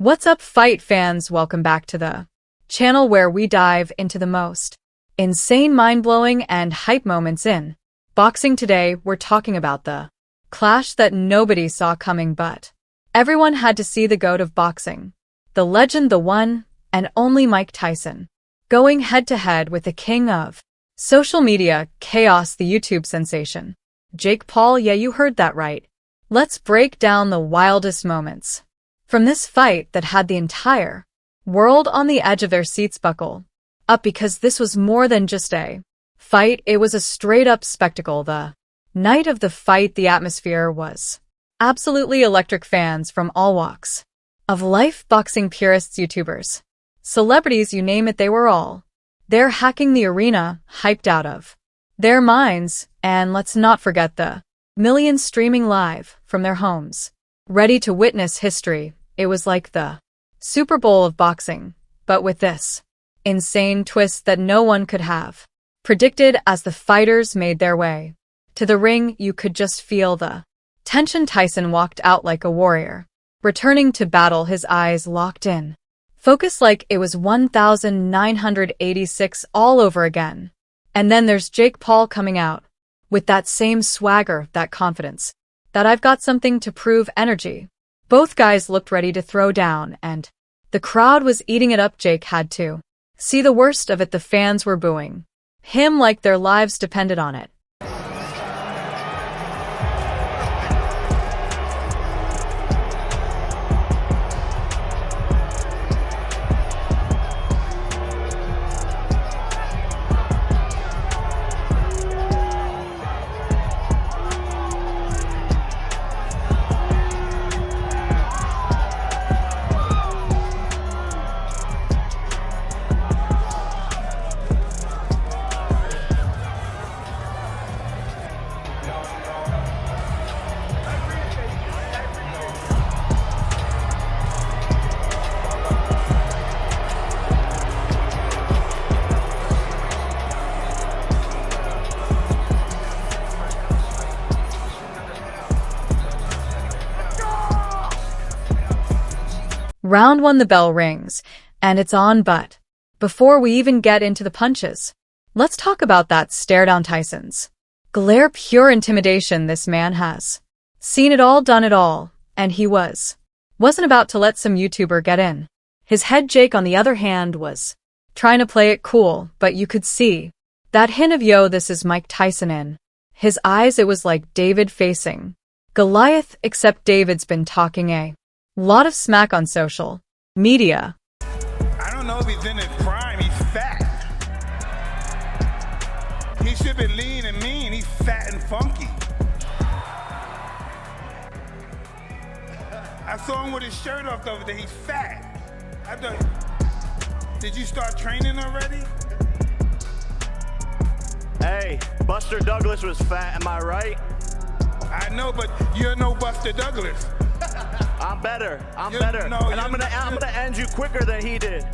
What's up, fight fans? Welcome back to the channel where we dive into the most insane, mind-blowing, and hype moments in boxing. Today, we're talking about the clash that nobody saw coming, but everyone had to see: the GOAT of boxing, the legend, the one and only Mike Tyson, going head-to-head with the king of social media chaos, the YouTube sensation, Jake Paul. Yeah, you heard that right. Let's break down the wildest moments from this fight that had the entire world on the edge of their seats. Buckle up, because this was more than just a fight, it was a straight-up spectacle. The night of the fight, the atmosphere was absolutely electric. Fans from all walks of life, boxing purists, YouTubers, celebrities, you name it, they were all there, hacking the arena, hyped out of their minds. And let's not forget the millions streaming live from their homes, ready to witness history. It was like the Super Bowl of boxing, but with this insane twist that no one could have predicted. As the fighters made their way to the ring, you could just feel the tension. Tyson walked out like a warrior, returning to battle, his eyes locked in focus like it was 1986 all over again. And then there's Jake Paul coming out with that same swagger, that confidence, that "I've got something to prove" energy. Both guys looked ready to throw down, and the crowd was eating it up. Jake had to see the worst of it. The fans were booing him like their lives depended on it. Round one, the bell rings, and it's on, but before we even get into the punches, let's talk about that stare down. Tyson's glare, pure intimidation. This man has seen it all, done it all, and he wasn't about to let some YouTuber get in his head. Jake, on the other hand, was trying to play it cool, but you could see that hint of "yo, this is Mike Tyson" in his eyes. It was like David facing Goliath, except David's been talking a lot of smack on social media. I don't know if he's in his prime. He's fat. He should be lean and mean. He's fat and funky. I saw him with his shirt off the other day. He's fat. I thought, did you start training already? Hey, Buster Douglas was fat, am I right? I know, but you're no Buster Douglas. I'm better. I'm gonna end you quicker than he did.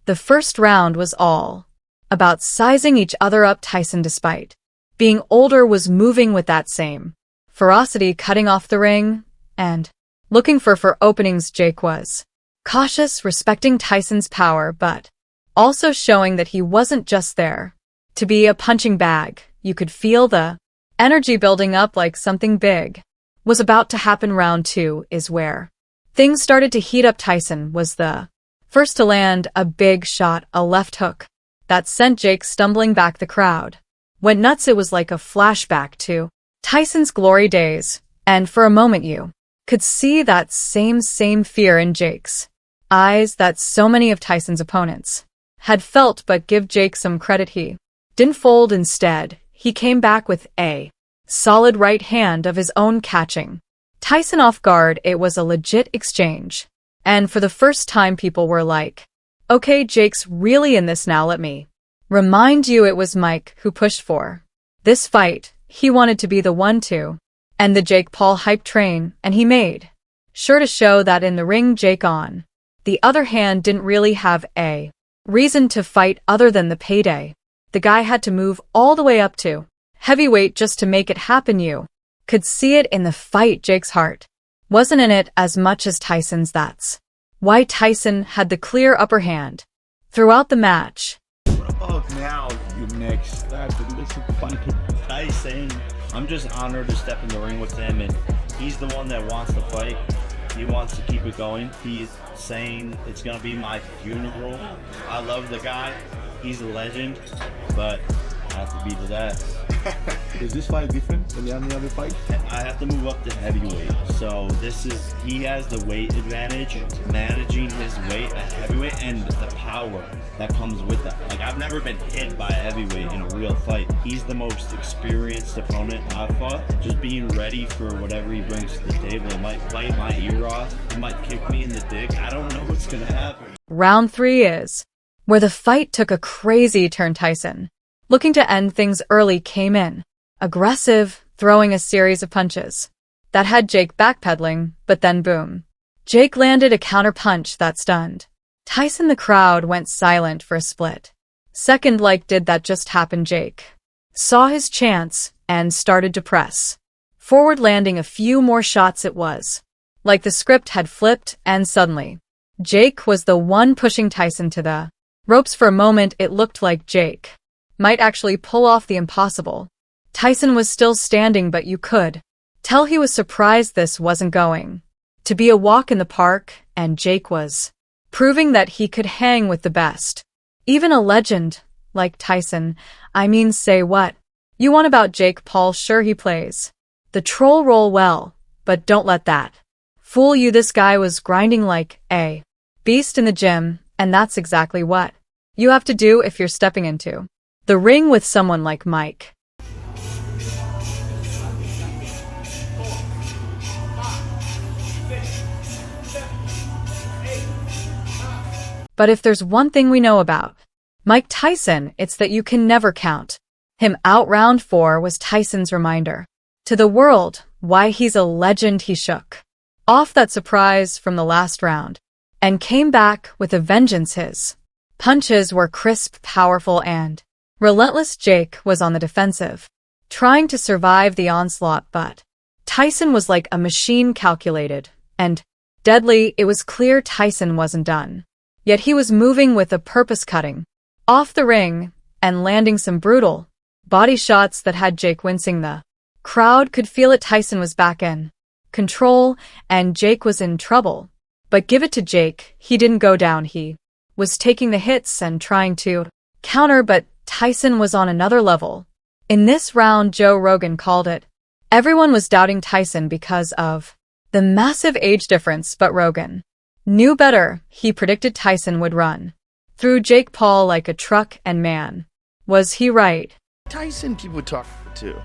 The first round was all about sizing each other up. Tyson, despite being older, was moving with that same ferocity, cutting off the ring and looking for openings. Jake was cautious, respecting Tyson's power, but also showing that he wasn't just there to be a punching bag. You could feel the energy building up, like something big was about to happen. Round two is where things started to heat up. Tyson was the first to land a big shot, a left hook that sent Jake stumbling back. The crowd went nuts. It was like a flashback to Tyson's glory days, and for a moment you could see that same fear in Jake's eyes that so many of Tyson's opponents had felt. But give Jake some credit, he didn't fold. Instead, he came back with a solid right hand of his own, catching Tyson off guard. It was a legit exchange, and for the first time people were like, okay, Jake's really in this now. Let me remind you, it was Mike who pushed for this fight. He wanted to be the one to end the Jake Paul hype train, and he made sure to show that in the ring. Jake, on the other hand, didn't really have a reason to fight other than the payday. The guy had to move all the way up to heavyweight just to make it happen. You could see it in the fight. Jake's heart wasn't in it as much as Tyson's. That's why Tyson had the clear upper hand. Throughout the match, Oh, now you next. Tyson. I'm just honored to step in the ring with him, and he's the one that wants to fight. He wants to keep it going. He's saying it's gonna be my funeral. I love the guy. He's a legend, but I have to be to that. Is this fight different than the other fight? I have to move up to heavyweight. So he has the weight advantage, managing his weight at heavyweight and the power that comes with that. Like, I've never been hit by a heavyweight in a real fight. He's the most experienced opponent I've fought. Just being ready for whatever he brings to the table. It might bite my ear off. It might kick me in the dick. I don't know what's gonna happen. round 3 is where the fight took a crazy turn. Tyson, looking to end things early, came in aggressive, throwing a series of punches that had Jake backpedaling, but then boom. Jake landed a counter-punch that stunned Tyson. The crowd went silent for a split second. Like, did that just happen? Jake saw his chance and started to press forward, landing a few more shots. It was like the script had flipped, and suddenly, Jake was the one pushing Tyson to the ropes. For a moment, it looked like Jake might actually pull off the impossible. Tyson was still standing, but you could tell he was surprised. This wasn't going to be a walk in the park, and Jake was proving that he could hang with the best. Even a legend like Tyson. I mean, say what you want about Jake Paul. Sure, he plays the troll role well, but don't let that fool you. This guy was grinding like a beast in the gym, and that's exactly what you have to do if you're stepping into the ring with someone like Mike. But if there's one thing we know about Mike Tyson, it's that you can never count him out. Round 4 was Tyson's reminder to the world why he's a legend. He shook off that surprise from the last round and came back with a vengeance. His punches were crisp, powerful, and relentless. Jake was on the defensive, trying to survive the onslaught, but Tyson was like a machine, calculated and deadly. It was clear Tyson wasn't done yet. He was moving with a purpose, cutting off the ring and landing some brutal body shots that had Jake wincing. The crowd could feel it. Tyson was back in control, and Jake was in trouble. But give it to Jake, he didn't go down. He was taking the hits and trying to counter, but Tyson was on another level. In this round, Joe Rogan called it. Everyone was doubting Tyson because of the massive age difference, but Rogan knew better. He predicted Tyson would run through Jake Paul like a truck, and man, was he right. Tyson, people would talk to.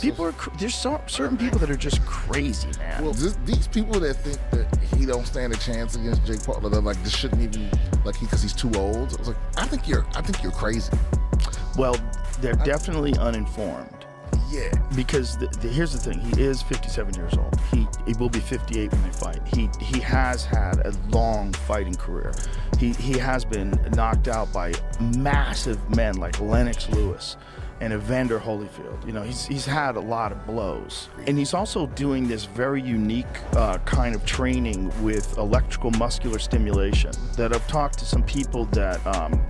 There's certain people that are just crazy, man. Well, these people that think that he don't stand a chance against Jake Paul, they're like, this shouldn't even, like, because he's too old. I was like, I think you're crazy. Well, they're definitely uninformed. Yeah. Because here's the thing, he is 57 years old. He will be 58 when they fight. He has had a long fighting career. He has been knocked out by massive men like Lennox Lewis and Evander Holyfield. You know, he's had a lot of blows. And he's also doing this very unique kind of training with electrical muscular stimulation that I've talked to some people that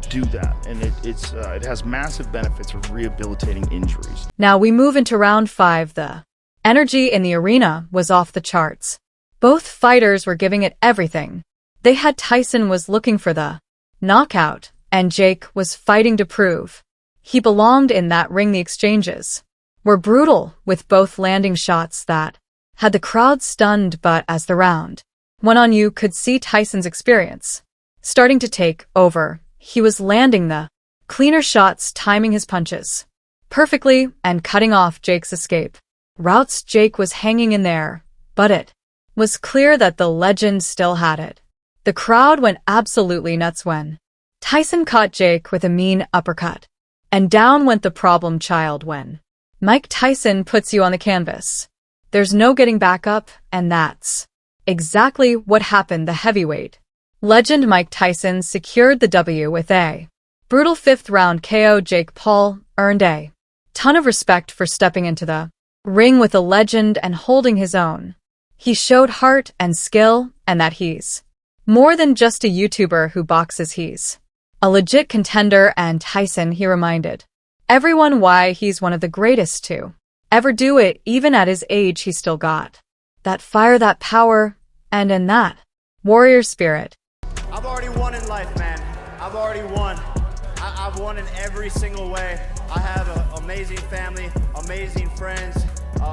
do that. And it has massive benefits of rehabilitating injuries. Now we move into round 5. The energy in the arena was off the charts. Both fighters were giving it everything. They had Tyson was looking for the knockout, and Jake was fighting to prove he belonged in that ring. The exchanges were brutal, with both landing shots that had the crowd stunned, but as the round went on, you could see Tyson's experience starting to take over. He was landing the cleaner shots, timing his punches perfectly, and cutting off Jake's escape routes. Jake was hanging in there, but it was clear that the legend still had it. The crowd went absolutely nuts when Tyson caught Jake with a mean uppercut. And down went the problem child. When Mike Tyson puts you on the canvas, there's no getting back up, and that's exactly what happened. The heavyweight legend Mike Tyson secured the W with a brutal 5th round KO. Jake Paul earned a ton of respect for stepping into the ring with a legend and holding his own. He showed heart and skill, and that he's More than just a YouTuber who boxes, he's a legit contender, and Tyson, he reminded everyone why he's one of the greatest to ever do it. Even at his age, he still got that fire, that power, and in that warrior spirit. I've already won in life, man. I've already won. I've won in every single way. I have an amazing family, amazing friends,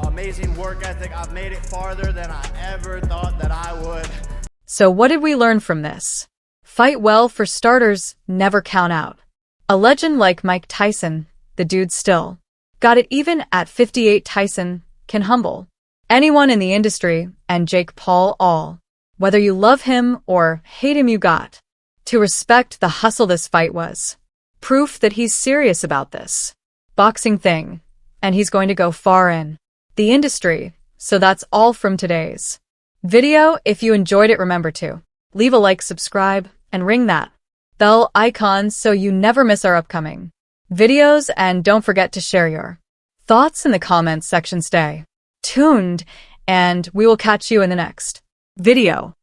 amazing work ethic. I've made it farther than I ever thought that I would. So what did we learn from this? Fight well. For starters, never count out a legend like Mike Tyson. The dude still got it. Even at 58, Tyson can humble anyone in the industry, and Jake Paul, all. Whether you love him or hate him, you got to respect the hustle. This fight was proof that he's serious about this boxing thing, and he's going to go far in the industry. So that's all from today's video. If you enjoyed it, remember to leave a like, subscribe, and ring that bell icon so you never miss our upcoming videos. And don't forget to share your thoughts in the comments section. Stay tuned, and we will catch you in the next video.